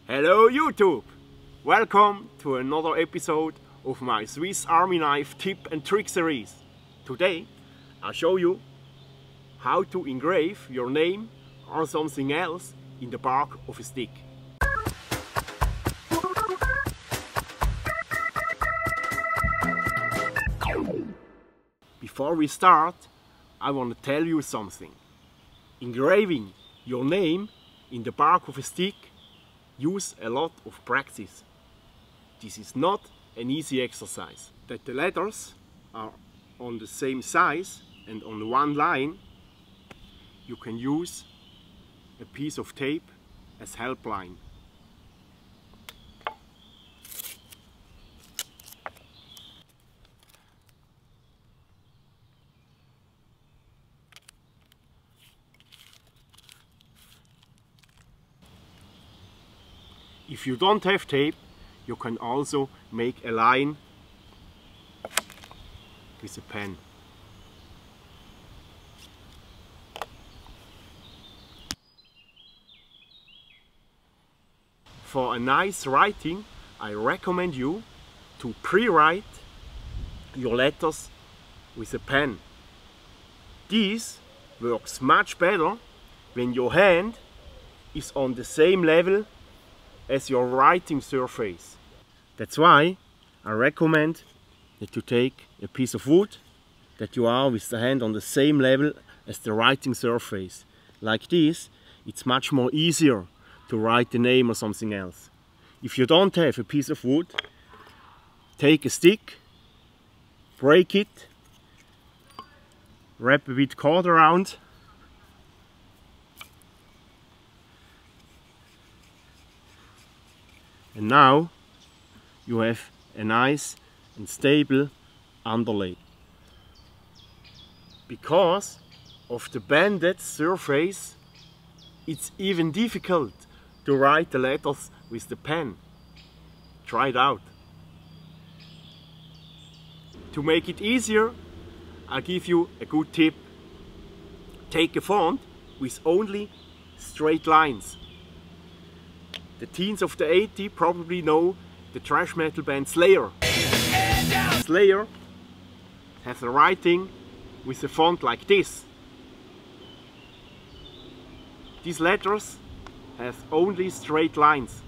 Hello YouTube! Welcome to another episode of my Swiss Army knife tip and trick series. Today I'll show you how to engrave your name or something else in the bark of a stick. Before we start, I want to tell you something. Engraving your name in the bark of a stick use a lot of practice. This is not an easy exercise. That the letters are on the same size and on one line, you can use a piece of tape as help line. If you don't have tape, you can also make a line with a pen. For a nice writing, I recommend you to pre-write your letters with a pen. This works much better when your hand is on the same level as your writing surface. That's why I recommend that you take a piece of wood that you are with the hand on the same level as the writing surface. Like this, it's much more easier to write the name or something else. If you don't have a piece of wood, take a stick, break it, wrap a bit cord around, and now you have a nice and stable underlay. Because of the bended surface, it's even difficult to write the letters with the pen. Try it out. To make it easier, I'll give you a good tip. Take a font with only straight lines. The teens of the 80s probably know the thrash metal band Slayer. Slayer has a writing with a font like this. These letters have only straight lines.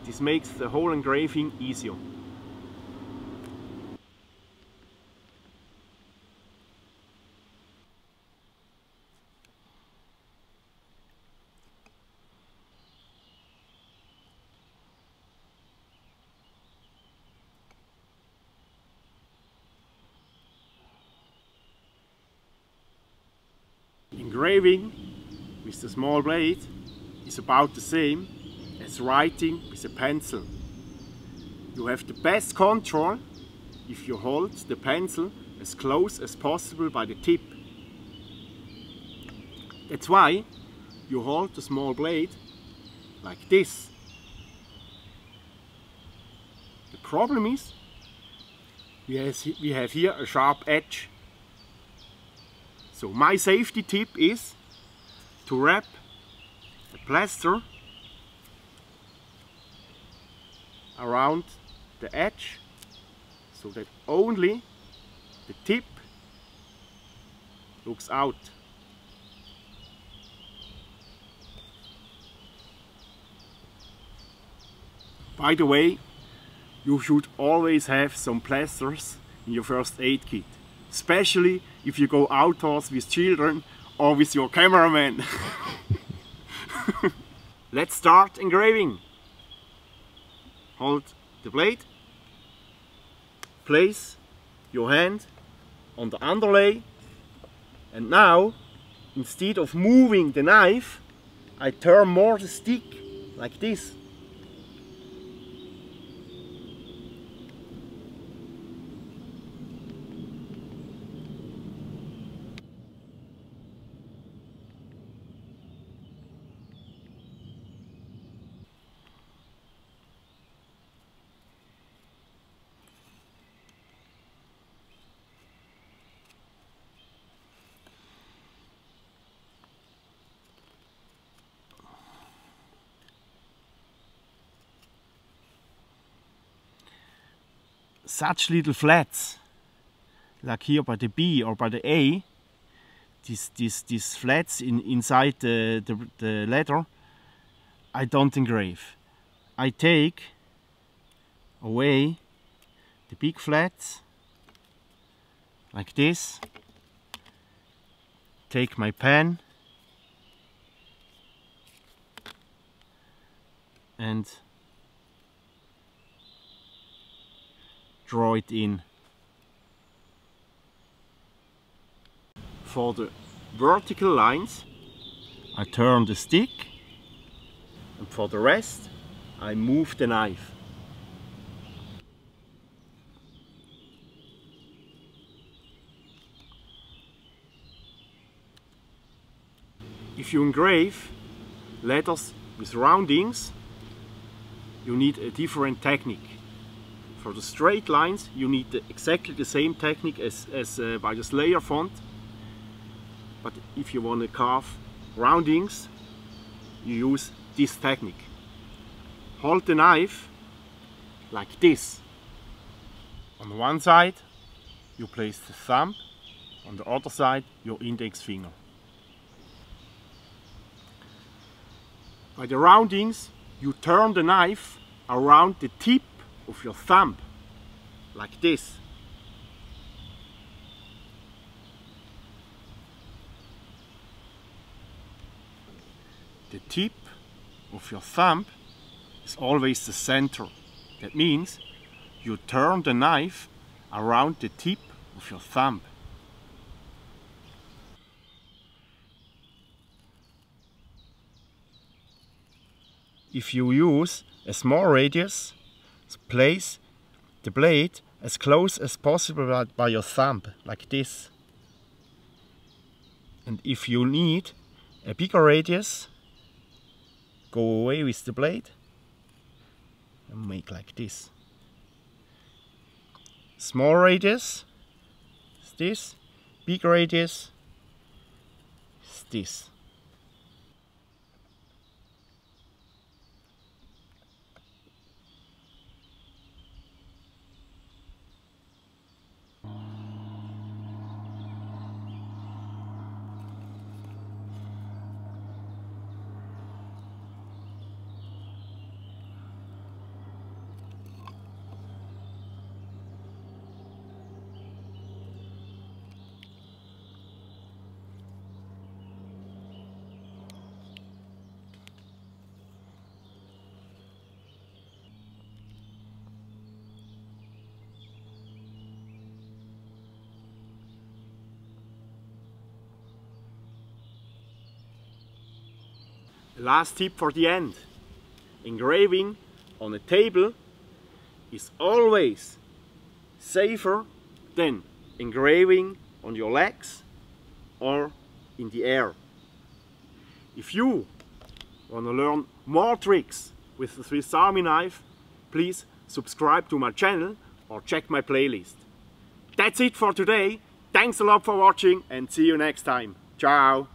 This makes the whole engraving easier. Engraving with the small blade is about the same as writing with a pencil. You have the best control if you hold the pencil as close as possible by the tip. That's why you hold the small blade like this. The problem is we have here a sharp edge. So my safety tip is to wrap a plaster around the edge so that only the tip looks out. By the way, you should always have some plasters in your first aid kit. Especially if you go outdoors with children or with your cameraman. Let's start engraving. Hold the blade. Place your hand on the underlay. And now, instead of moving the knife, I turn more the stick like this. such little flats, like here by the B or by the A, these flats inside the letter, I don't engrave. I take away the big flats, like this, take my pen and draw it in. For the vertical lines I turn the stick, and for the rest I move the knife. If you engrave letters with roundings, you need a different technique. For the straight lines you need exactly the same technique as by the Slayer font. But if you want to carve roundings, you use this technique. Hold the knife like this. On one side you place the thumb, on the other side your index finger. By the roundings you turn the knife around the tip of your thumb, like this. The tip of your thumb is always the center. That means you turn the knife around the tip of your thumb. If you use a small radius, place the blade as close as possible by your thumb, like this. And if you need a bigger radius, go away with the blade and make like this. Small radius is this, big radius is this. Last tip for the end. Engraving on a table is always safer than engraving on your legs or in the air. If you want to learn more tricks with the Swiss Army knife, please subscribe to my channel or check my playlist. That's it for today. Thanks a lot for watching and see you next time. Ciao!